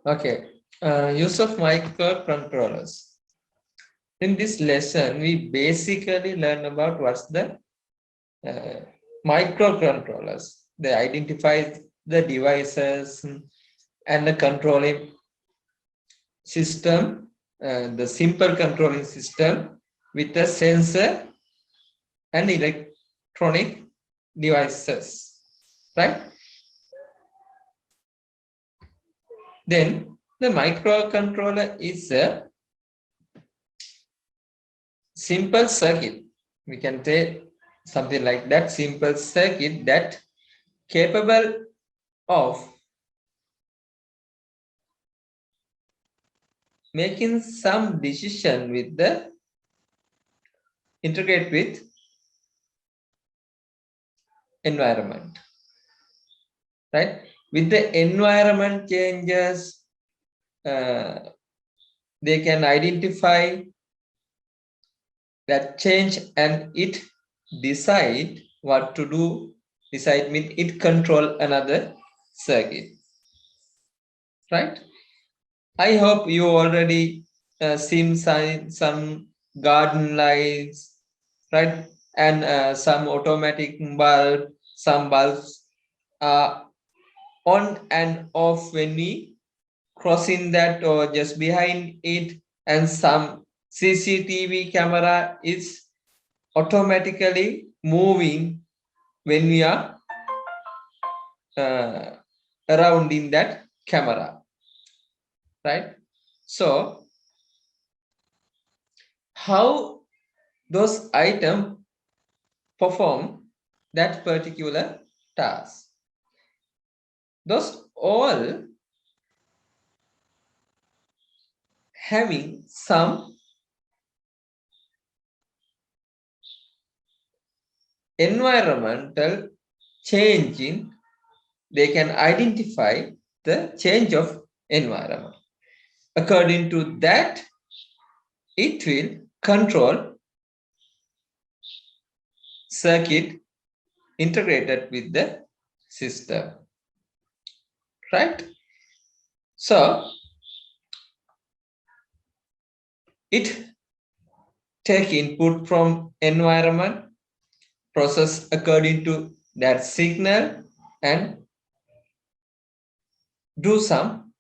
Okay. Use of microcontrollers. In this lesson, we basically learn about what's the uh, microcontrollers. They identify the devices and the controlling system, the simple controlling system with a sensor and electronic devices, right? Then the microcontroller is a simple circuit. We can take something like that simple circuit that capable of making some decision with the integrate with environment, right? With the environment changes, they can identify that change and it decide what to do, decide mean it control another circuit, right? I hope you already seen some garden lights, right? And some automatic bulb, some bulbs are on and off when we crossing that or just behind it, and some CCTV camera is automatically moving when we are uh, around in that camera, right? So how those items perform that particular task, those all having some environmental change in, they can identify the change of environment. According to that, it will control circuit integrated with the system, right? So it take input from environment, process according to that signal, and do some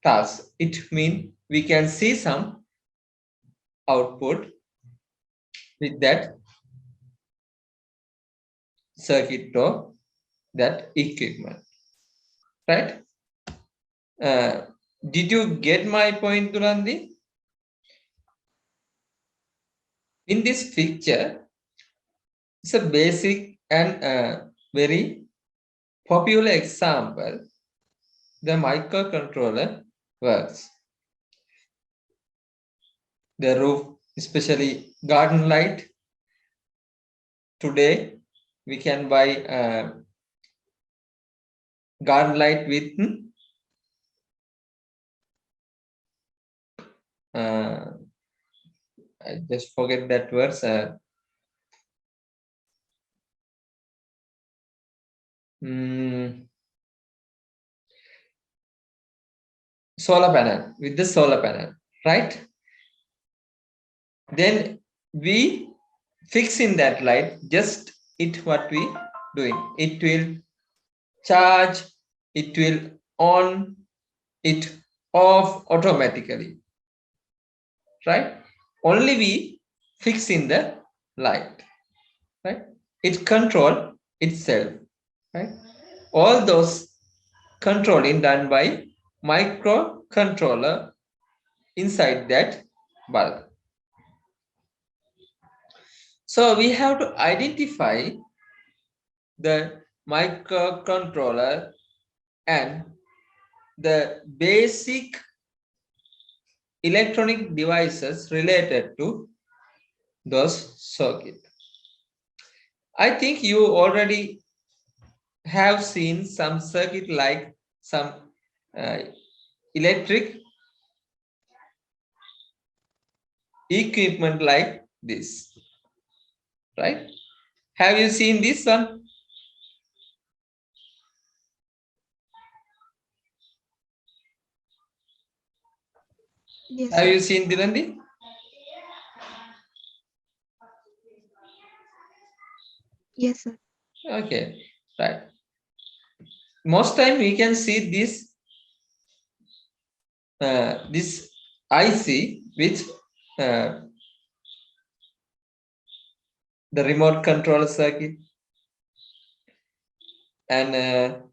tasks. It means we can see some output with that circuit or that equipment, right? Uh, did you get my point, Durandi? In this picture, it's a basic and very popular example. The microcontroller works. The roof, especially garden light. Today, we can buy garden light with I just forget that words. Solar panel, with the solar panel, right? Then we fix in that light, just it what we doing. It will charge, it will on, it off automatically, right? Only we fix in the light, right? It control itself, right? All those controlling done by microcontroller inside that bulb. So we have to identify the microcontroller and the basic electronic devices related to those circuits. I think you already have seen some circuit like some uh, electric equipment like this, right? Have you seen this one? Yes, Have sir. you seen Dilandi? Yes, sir. Okay, right. Most time we can see this IC with uh, the remote control circuit, and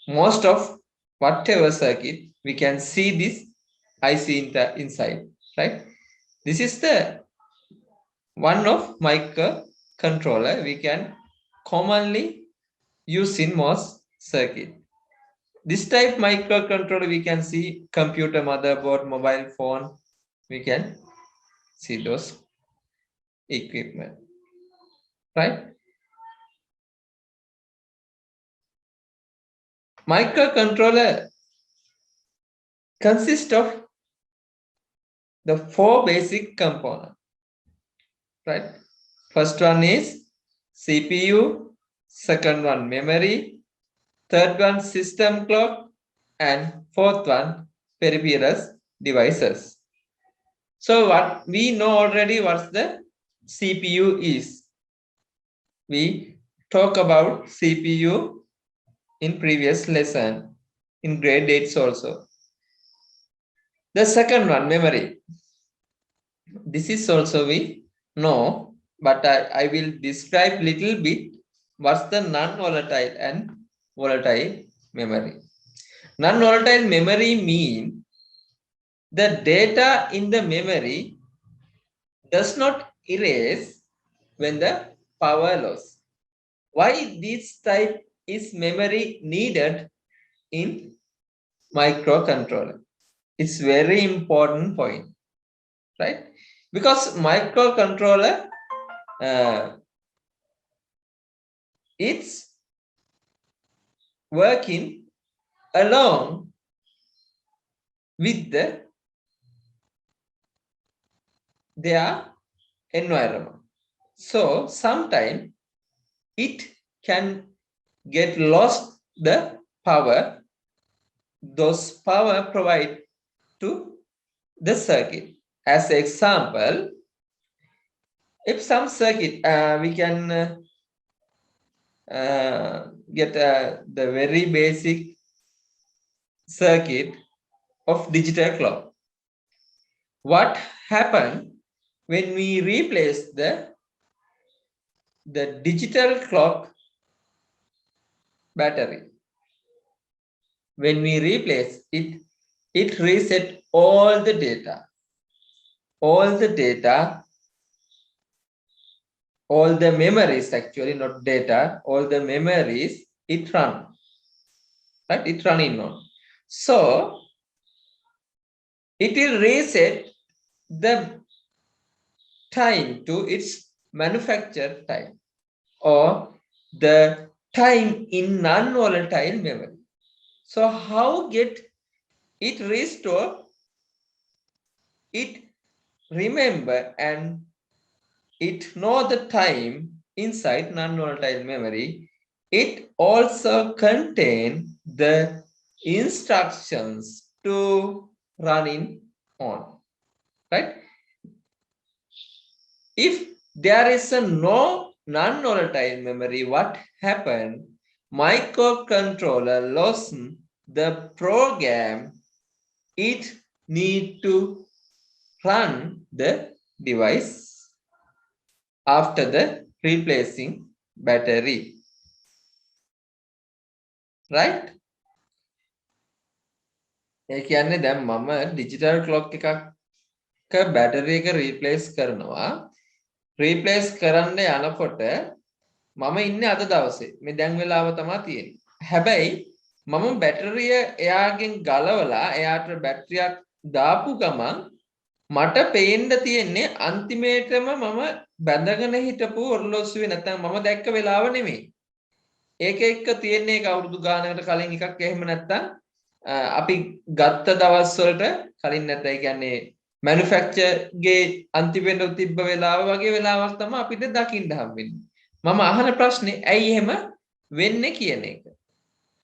most of whatever circuit we can see this IC inside, right? This is the one of microcontroller we can commonly use in most circuit. This type microcontroller we can see computer, motherboard, mobile phone. We can see those equipment, right? Microcontroller consists of the four basic components, right? First one is CPU, second one memory, third one system clock, and fourth one peripherals devices. So what we know already what the CPU is. We talk about CPU in previous lesson in grade 8 also. The second one, memory. This is also we know, but I will describe little bit what's the non-volatile and volatile memory. Non-volatile memory mean the data in the memory does not erase when the power loss. Why this type is memory needed in microcontroller? It's very important point, right? Because microcontroller uh, it's working along with their environment. So sometimes it can get lost the power, those power provide to the circuit. As example, if some circuit we can get the very basic circuit of digital clock. What happened when we replace the digital clock battery? When we replace it, it reset all the data, all the data, all the memories, actually not data, all the memories it run, right? It running on. So it will reset the time to its manufacture time, or the time in non-volatile memory. So how get it restore? It remember and it know the time inside non-volatile memory. It also contain the instructions to running on, right? If there is a no non-volatile memory, what happened? Microcontroller lost the program it need to run the device after the replacing battery, right? ඒ කියන්නේ දැන් මම digital clock එකක battery එක replace කරනවා. Replace කරන්න යනකොට මම ඉන්නේ අද දවසේ. මේ දැන් වෙලාව තමයි තියෙන්නේ. හැබැයි මම බැටරිය එයාගෙන් ගලවලා එයාට බැටරියක් දාපු ගමන් මට පේන්න තියෙන්නේ අන්තිමේටම මම බැඳගෙන හිටපු ඔරලෝසුවේ නැත්නම් මම දැක්ක වෙලාව නෙමෙයි. ඒක එක්ක තියෙන්නේ ඒක අවුරුදු ගානකට කලින් එකක් එහෙම නැත්නම් අපි ගත්ත දවස් වලට කලින් නැත්නම් ඒ කියන්නේ මැනුෆැක්චර් ගේ අන්තිමේට තිබ්බ වෙලාව වගේ වෙලාවක් තමයි අපිට දකින්න හම්බෙන්නේ. මම අහන ප්‍රශ්නේ ඇයි එහෙම වෙන්නේ කියන එක.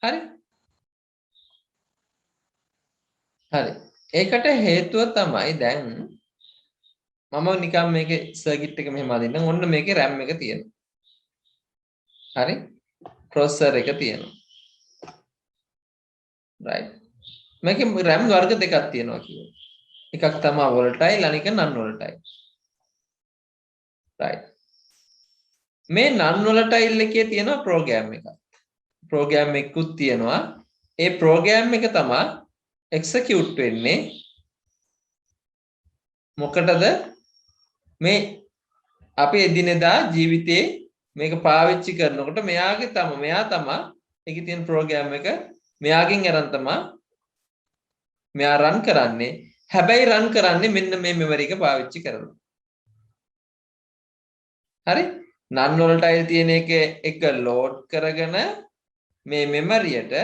හරි? හරි. ඒකට හේතුව තමයි දැන් මම නිකන් මේකේ සර්කිට් එක මෙහෙම අදින්නම්. ඔන්න මේකේ RAM එක තියෙනවා. හරි? ප්‍රොසෙසර් එක තියෙනවා. right? මේකේ RAM වර්ග දෙකක් තියෙනවා කියනවා. එකක් තමයි volatile අනික non volatile. right? මේ non volatile එකේ තියෙනවා program එකක්. program එකකුත් තියෙනවා. ඒ program එක තමයි execute වෙන්නේ මොකටද මේ අපි එදිනෙදා ජීවිතේ මේක පාවිච්චි කරනකොට මෙයා තමයි ඒකේ තියෙන program එක මෙයාගෙන් අරන් තමයි මෙයා run කරන්නේ. හැබැයි run කරන්නේ මෙන්න මේ memory එක පාවිච්චි කරලා. හරි? non volatile තියෙන එක load කරගෙන මේ memory එකට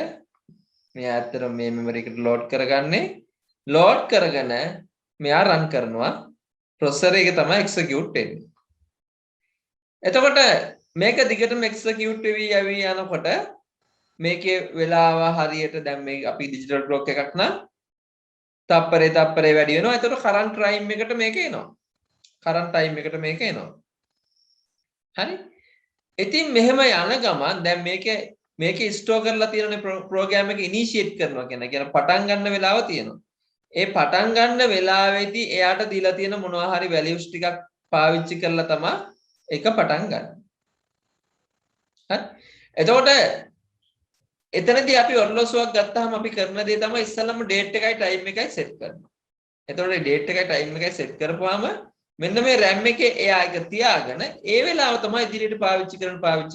මෙයා ඇත්තටම මේ memory එකට load කරගන්නේ load කරගෙන මෙයා run කරනවා processor එක තමයි execute වෙන්නේ. එතකොට මේක දිගටම execute වෙවි යනකොට මේකේ වෙලාව හරියට දැන් මේ අපි digital clock එකක් නම් තප්පරේ වැඩි වෙනවා. එතකොට current time එකට මේක එනවා. current time එකට මේක එනවා. හරි? ඉතින් මෙහෙම යන ගමන් දැන් මේකේ ස්ටෝර් කරලා තියෙන ප්‍රෝග්‍රෑම් එක ඉනිෂিয়েට් කරනවා කියන පටන් ගන්න වෙලාව තියෙනවා. ඒ පටන් ගන්න වෙලාවේදී එයාට දීලා තියෙන මොනවා හරි වැලියුස් ටිකක් පාවිච්චි කරලා තමයි ඒක පටන් ගන්න. හරි? එතකොට එතනදී අපි ඔරලෝසුවක් ගත්තාම අපි කරන දේ තමයි ඉස්සෙල්ලාම ඩේට් එකයි ටයිම් එකයි සෙට් කරනවා. එතකොට ඩේට් එකයි ටයිම් එකයි සෙට් කරපුවාම මෙන්න මේ RAM එකේ එයා එක තියාගෙන ඒ වෙලාව තමයි ඉදිරියට පාවිච්චි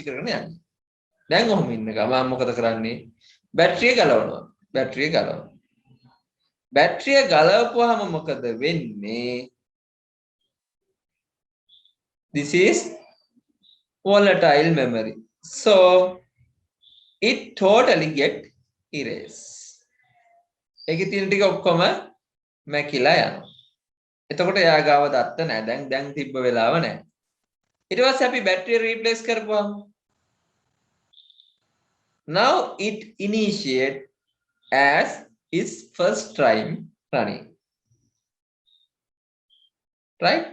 කරගෙන යන්නේ. දැන් ඔහොම ඉන්න ගම මම මොකද කරන්නේ? බැටරිය ගලවනවා. බැටරිය ගලවපුවාම මොකද වෙන්නේ? This is volatile memory. So it totally get erased. ඒකේ තියෙන ටික ඔක්කොම මැකිලා යනවා. එතකොට එයා ගාව දත්ත නැහැ. දැන් තිබ්බ වෙලාව නැහැ. ඊට පස්සේ අපි බැටරිය රීප්ලේස් කරපුවාම now it initiate as its first time running. right?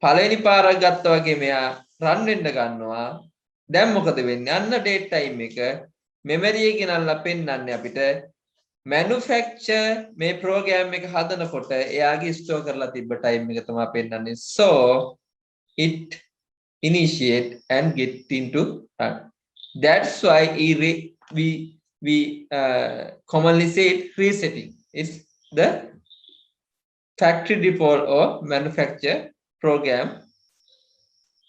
පළවෙනි පාරක් ගත්තා වගේ මෙයා run වෙන්න ගන්නවා. දැන් මොකද වෙන්නේ? අන්න date time එක memory එකේ ගෙනල්ලා පෙන්නන්නේ අපිට manufacture මේ program එක හදනකොට එයාගේ store කරලා තිබ්බ time එක තමයි පෙන්නන්නේ. So it initiate and get into run. That's why we commonly say it resetting. It's the factory default or manufacture program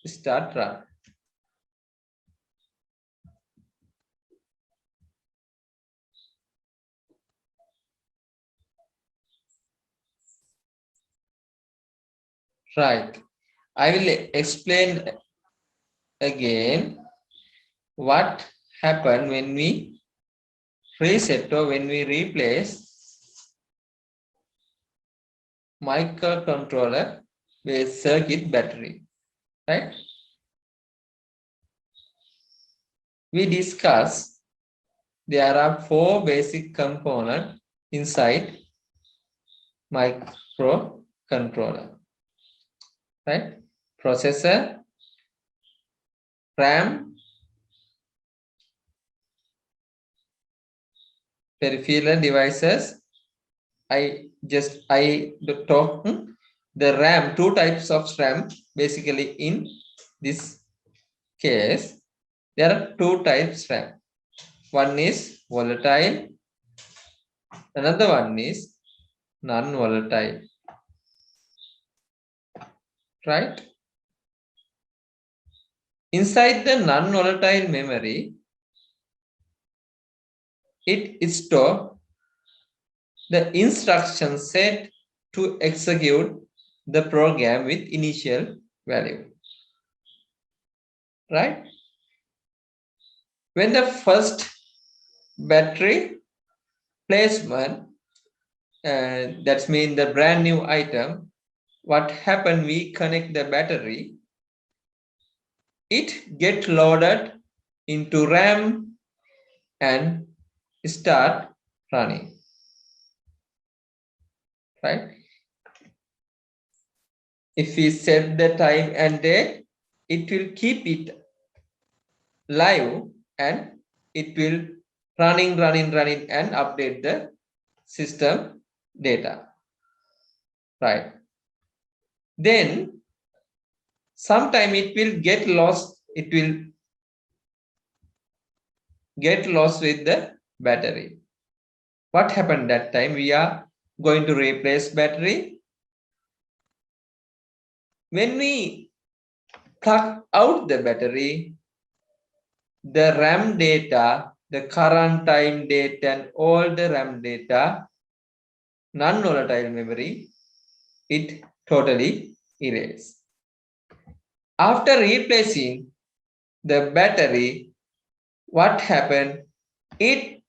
start run. Right. I will explain again what happened when we reset or when we replace microcontroller with circuit battery. Right? We discussed there are 4 basic components inside microcontroller. Right? Processor, RAM, peripheral devices. I talk the RAM, 2 types of RAM basically in this case. There are 2 types RAM. One is volatile, another one is non-volatile. Right? Inside the non-volatile memory, it stores the instruction set to execute the program with initial value. Right? When the first battery placement, that means the brand new item, what happened, we connect the battery, it get loaded into RAM and start running. right? If we set the time and date, it will keep it live and it will running and update the system data, right? Then sometime it will get lost. It will get lost with the battery. What happened that time? We are going to replace battery. When we plug out the battery, the RAM data, the current time date and all the RAM data, non-volatile memory, it totally erases. After replacing the battery, what happened? It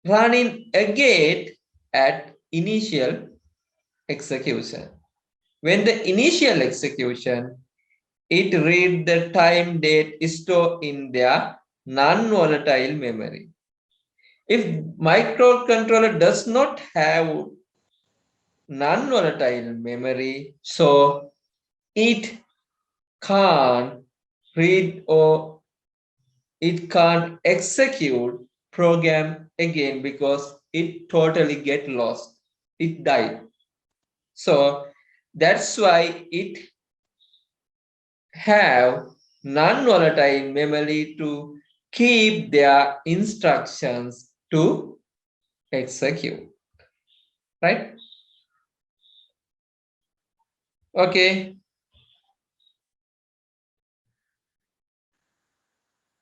running again at initial execution. When the initial execution, it read the time date stored in their non-volatile memory. If microcontroller does not have non-volatile memory, so it can't read or it can't execute program again because it totally get lost. It died. So that's why it have non-volatile memory to keep their instructions to execute, right? Okay,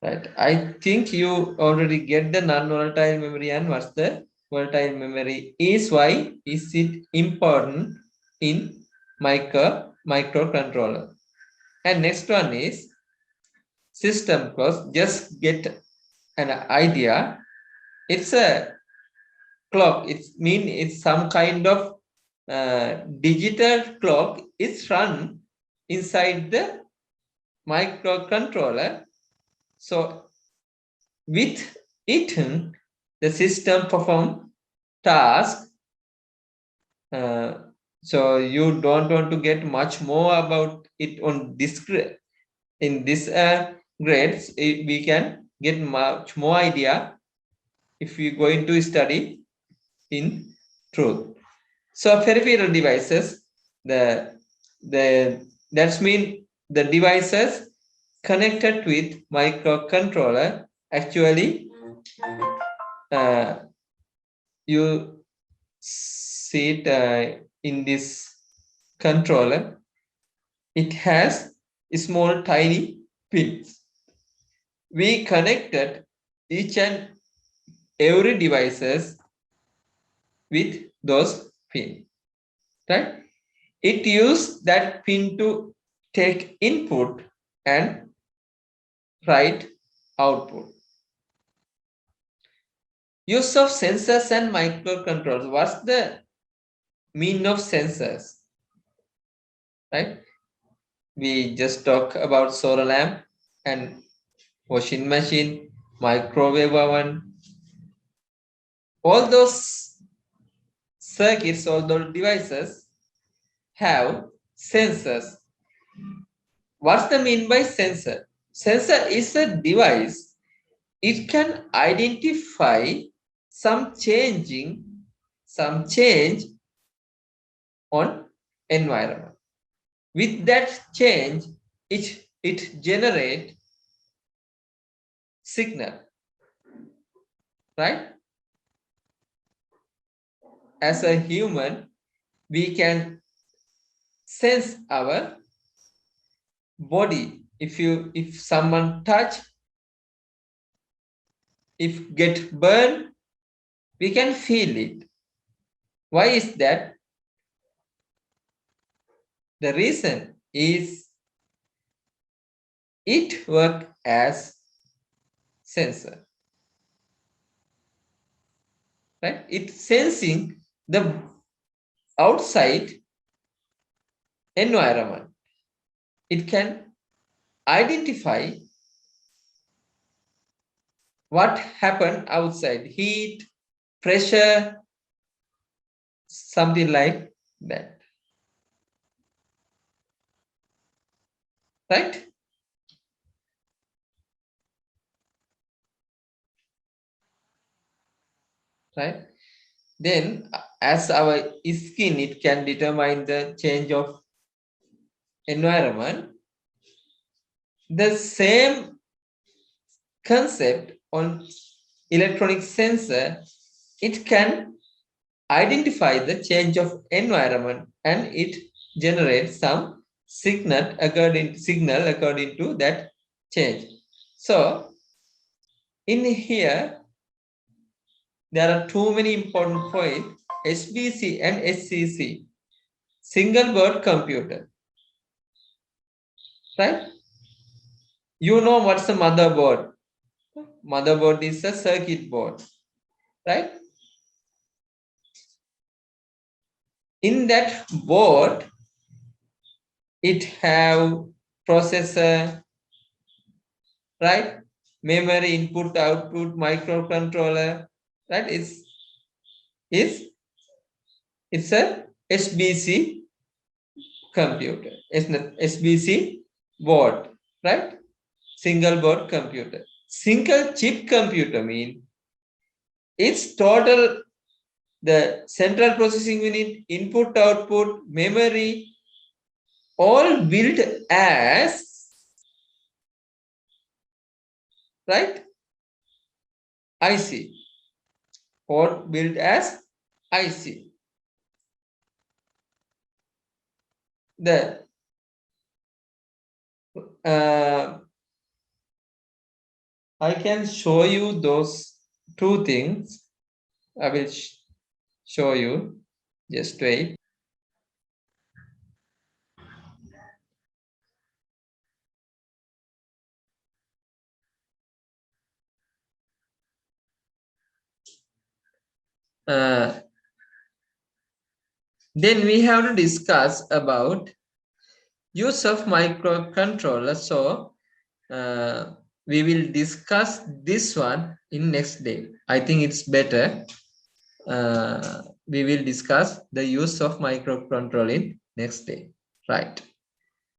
right. I think you already get the non-volatile memory and what's the volatile memory is. Why is it important in microcontroller? And next one is system clock. Just get an idea. It's a clock. It's some kind of digital clock. It's run inside the microcontroller. So with it, the system perform task. So you don't want to get much more about it on this grade. In this grades, we can get much more idea if we're going to study in truth. So peripheral devices, that's mean the devices connected with microcontroller. Actually, you see it in this controller. It has small tiny pins. We connected each and every devices with those pins, right? It uses that pin to take input and write output. Use of sensors and microcontrollers. What's the meaning of sensors? Right? We just talk about solar lamp and washing machine, microwave oven. All those circuits, all those devices have sensors. What's the mean by sensor? Sensor is a device. It can identify some change on environment. With that change, it generate signal, right? As a human, we can sense our body. If someone touch, if get burned, we can feel it. Why is that? The reason is it work as sensor, right? It's sensing the outside environment. It can identify what happened outside, heat, pressure, something like that. Right? Right? Then as our skin, it can determine the change of environment. The same concept on electronic sensor, it can identify the change of environment and it generates some signal according to that change. So in here, there are too many important points: SBC and SCC, single board computer, right? You know what's a motherboard? Motherboard is a circuit board, right? In that board, it have processor, right? Memory, input, output, microcontroller, right? It's a SBC computer. It's not SBC board, right? Single board computer. Single chip computer mean it's total the central processing unit, input, output, memory, all built as, right, IC, or built as IC. The I can show you those two things. I will show you. Just wait. Then we have to discuss about use of microcontroller. So we will discuss this one in next day. I think it's better. We will discuss the use of microcontroller in next day, right?